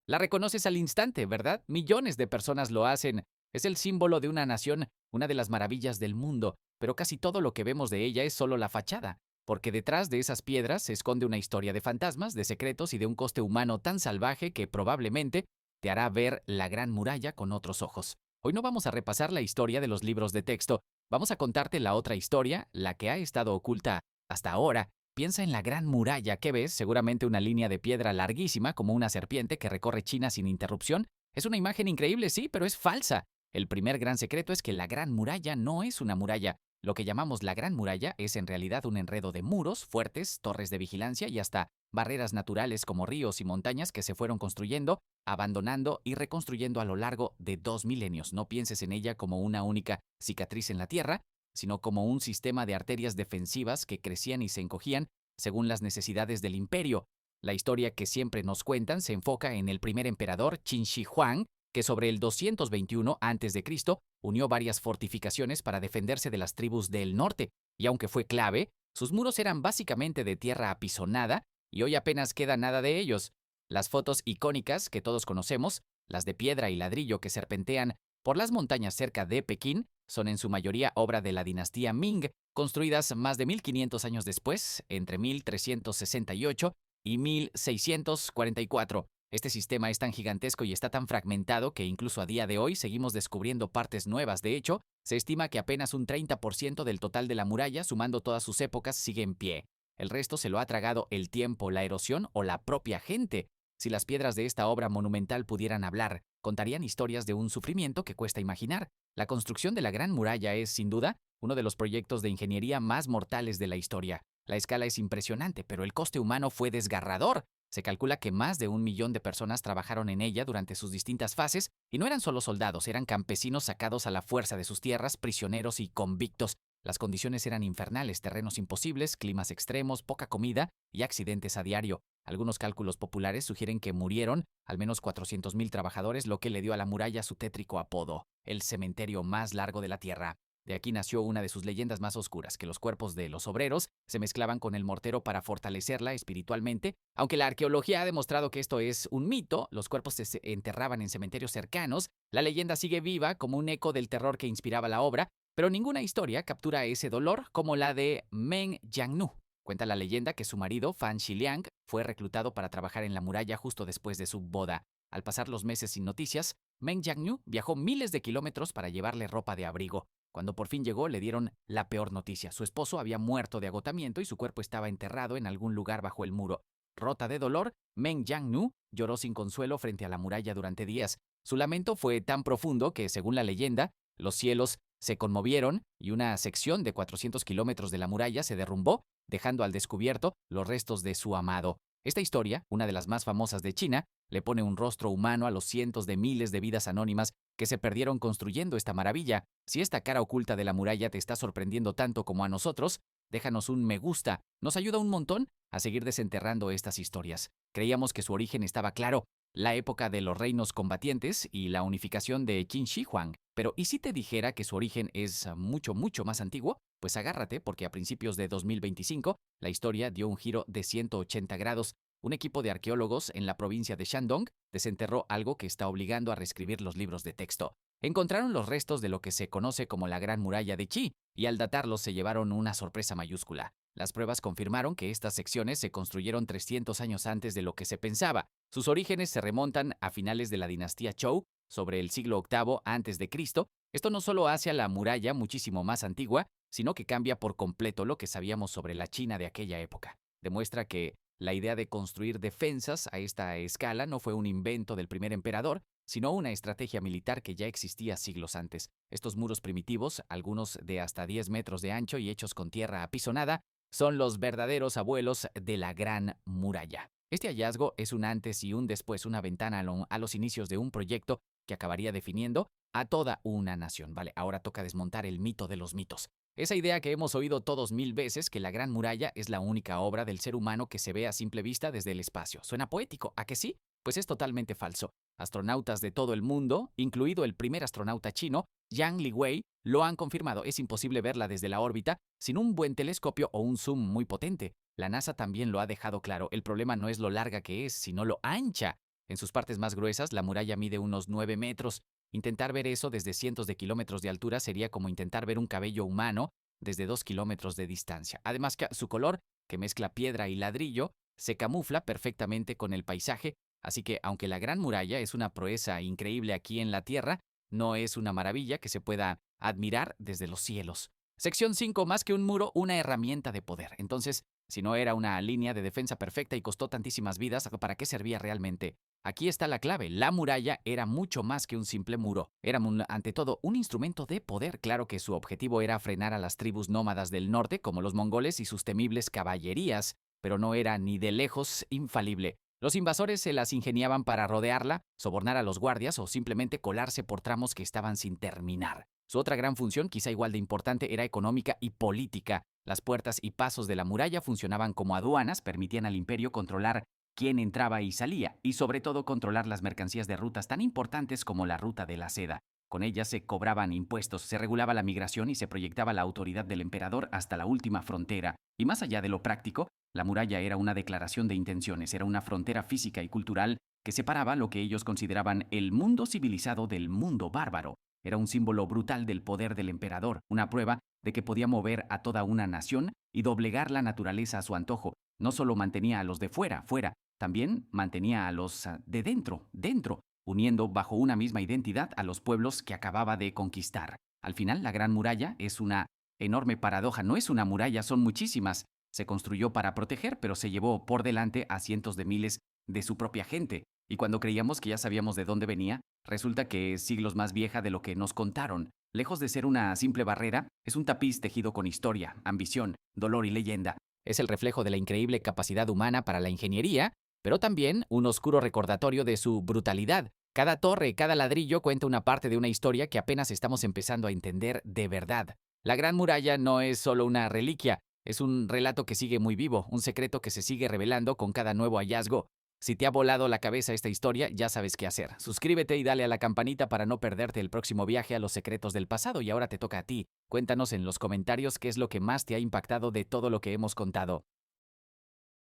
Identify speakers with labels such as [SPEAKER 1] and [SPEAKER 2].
[SPEAKER 1] La reconoces al instante, ¿verdad? Millones de personas lo hacen. Es el símbolo de una nación, una de las maravillas del mundo, pero casi todo lo que vemos de ella es solo la fachada, porque detrás de esas piedras se esconde una historia de fantasmas, de secretos y de un coste humano tan salvaje que probablemente te hará ver la Gran Muralla con otros ojos. Hoy no vamos a repasar la historia de los libros de texto, vamos a contarte la otra historia, la que ha estado oculta hasta ahora. Piensa en la Gran Muralla, ¿qué ves? Seguramente una línea de piedra larguísima como una serpiente que recorre China sin interrupción. Es una imagen increíble, sí, pero es falsa. El primer gran secreto es que la Gran Muralla no es una muralla. Lo que llamamos la Gran Muralla es en realidad un enredo de muros, fuertes, torres de vigilancia y hasta barreras naturales como ríos y montañas que se fueron construyendo, abandonando y reconstruyendo a lo largo de 2 milenios. No pienses en ella como una única cicatriz en la tierra, sino como un sistema de arterias defensivas que crecían y se encogían según las necesidades del imperio. La historia que siempre nos cuentan se enfoca en el primer emperador Qin Shi Huang, que sobre el 221 a.C. unió varias fortificaciones para defenderse de las tribus del norte, y aunque fue clave, sus muros eran básicamente de tierra apisonada y hoy apenas queda nada de ellos. Las fotos icónicas que todos conocemos, las de piedra y ladrillo que serpentean por las montañas cerca de Pekín, son en su mayoría obra de la dinastía Ming, construidas más de 1500 años después, entre 1368 y 1644. Este sistema es tan gigantesco y está tan fragmentado que incluso a día de hoy seguimos descubriendo partes nuevas. De hecho, se estima que apenas un 30% del total de la muralla, sumando todas sus épocas, sigue en pie. El resto se lo ha tragado el tiempo, la erosión o la propia gente. Si las piedras de esta obra monumental pudieran hablar, contarían historias de un sufrimiento que cuesta imaginar. La construcción de la Gran Muralla es, sin duda, uno de los proyectos de ingeniería más mortales de la historia. La escala es impresionante, pero el coste humano fue desgarrador. Se calcula que más de 1 millón de personas trabajaron en ella durante sus distintas fases, y no eran solo soldados, eran campesinos sacados a la fuerza de sus tierras, prisioneros y convictos. Las condiciones eran infernales, terrenos imposibles, climas extremos, poca comida y accidentes a diario. Algunos cálculos populares sugieren que murieron al menos 400.000 trabajadores, lo que le dio a la muralla su tétrico apodo, el cementerio más largo de la Tierra. De aquí nació una de sus leyendas más oscuras, que los cuerpos de los obreros se mezclaban con el mortero para fortalecerla espiritualmente. Aunque la arqueología ha demostrado que esto es un mito, los cuerpos se enterraban en cementerios cercanos, la leyenda sigue viva como un eco del terror que inspiraba la obra, pero ninguna historia captura ese dolor como la de Meng Jiannu. Cuenta la leyenda que su marido, Fan Xiliang, fue reclutado para trabajar en la muralla justo después de su boda. Al pasar los meses sin noticias, Meng Jiannu viajó miles de kilómetros para llevarle ropa de abrigo. Cuando por fin llegó, le dieron la peor noticia. Su esposo había muerto de agotamiento y su cuerpo estaba enterrado en algún lugar bajo el muro. Rota de dolor, Meng Jiannu lloró sin consuelo frente a la muralla durante días. Su lamento fue tan profundo que, según la leyenda, los cielos se conmovieron y una sección de 400 kilómetros de la muralla se derrumbó, dejando al descubierto los restos de su amado. Esta historia, una de las más famosas de China, le pone un rostro humano a los cientos de miles de vidas anónimas que se perdieron construyendo esta maravilla. Si esta cara oculta de la muralla te está sorprendiendo tanto como a nosotros, déjanos un me gusta. Nos ayuda un montón a seguir desenterrando estas historias. Creíamos que su origen estaba claro, la época de los reinos combatientes y la unificación de Qin Shi Huang. Pero ¿y si te dijera que su origen es mucho, mucho más antiguo? Pues agárrate, porque a principios de 2025 la historia dio un giro de 180 grados. Un equipo de arqueólogos en la provincia de Shandong desenterró algo que está obligando a reescribir los libros de texto. Encontraron los restos de lo que se conoce como la Gran Muralla de Qi, y al datarlos se llevaron una sorpresa mayúscula. Las pruebas confirmaron que estas secciones se construyeron 300 años antes de lo que se pensaba. Sus orígenes se remontan a finales de la dinastía Zhou, sobre el siglo VIII a.C. Esto no solo hace a la muralla muchísimo más antigua, sino que cambia por completo lo que sabíamos sobre la China de aquella época. Demuestra que la idea de construir defensas a esta escala no fue un invento del primer emperador, sino una estrategia militar que ya existía siglos antes. Estos muros primitivos, algunos de hasta 10 metros de ancho y hechos con tierra apisonada, son los verdaderos abuelos de la Gran Muralla. Este hallazgo es un antes y un después, una ventana a los inicios de un proyecto que acabaría definiendo a toda una nación. Vale, ahora toca desmontar el mito de los mitos. Esa idea que hemos oído todos 1000 veces, que la Gran Muralla es la única obra del ser humano que se ve a simple vista desde el espacio. ¿Suena poético? ¿A que sí? Pues es totalmente falso. Astronautas de todo el mundo, incluido el primer astronauta chino, Yang Liwei, lo han confirmado. Es imposible verla desde la órbita sin un buen telescopio o un zoom muy potente. La NASA también lo ha dejado claro. El problema no es lo larga que es, sino lo ancha. En sus partes más gruesas, la muralla mide unos 9 metros. Intentar ver eso desde cientos de kilómetros de altura sería como intentar ver un cabello humano desde 2 kilómetros de distancia. Además, que su color, que mezcla piedra y ladrillo, se camufla perfectamente con el paisaje, así que aunque la Gran Muralla es una proeza increíble aquí en la Tierra, no es una maravilla que se pueda admirar desde los cielos. Sección 5. Más que un muro, una herramienta de poder. Entonces, si no era una línea de defensa perfecta y costó tantísimas vidas, ¿para qué servía realmente? Aquí está la clave. La muralla era mucho más que un simple muro. Era, ante todo, un instrumento de poder. Claro que su objetivo era frenar a las tribus nómadas del norte, como los mongoles y sus temibles caballerías, pero no era ni de lejos infalible. Los invasores se las ingeniaban para rodearla, sobornar a los guardias o simplemente colarse por tramos que estaban sin terminar. Su otra gran función, quizá igual de importante, era económica y política. Las puertas y pasos de la muralla funcionaban como aduanas, permitían al imperio controlar quién entraba y salía, y sobre todo controlar las mercancías de rutas tan importantes como la ruta de la seda. Con ellas se cobraban impuestos, se regulaba la migración y se proyectaba la autoridad del emperador hasta la última frontera. Y más allá de lo práctico, la muralla era una declaración de intenciones, era una frontera física y cultural que separaba lo que ellos consideraban el mundo civilizado del mundo bárbaro. Era un símbolo brutal del poder del emperador, una prueba de que podía mover a toda una nación y doblegar la naturaleza a su antojo. No solo mantenía a los de fuera, también mantenía a los de dentro, uniendo bajo una misma identidad a los pueblos que acababa de conquistar. Al final, la Gran Muralla es una enorme paradoja. No es una muralla, son muchísimas. Se construyó para proteger, pero se llevó por delante a cientos de miles de su propia gente. Y cuando creíamos que ya sabíamos de dónde venía, resulta que es siglos más vieja de lo que nos contaron. Lejos de ser una simple barrera, es un tapiz tejido con historia, ambición, dolor y leyenda. Es el reflejo de la increíble capacidad humana para la ingeniería, pero también un oscuro recordatorio de su brutalidad. Cada torre, cada ladrillo cuenta una parte de una historia que apenas estamos empezando a entender de verdad. La Gran Muralla no es solo una reliquia, es un relato que sigue muy vivo, un secreto que se sigue revelando con cada nuevo hallazgo. Si te ha volado la cabeza esta historia, ya sabes qué hacer. Suscríbete y dale a la campanita para no perderte el próximo viaje a los secretos del pasado. Y ahora te toca a ti. Cuéntanos en los comentarios qué es lo que más te ha impactado de todo lo que hemos contado.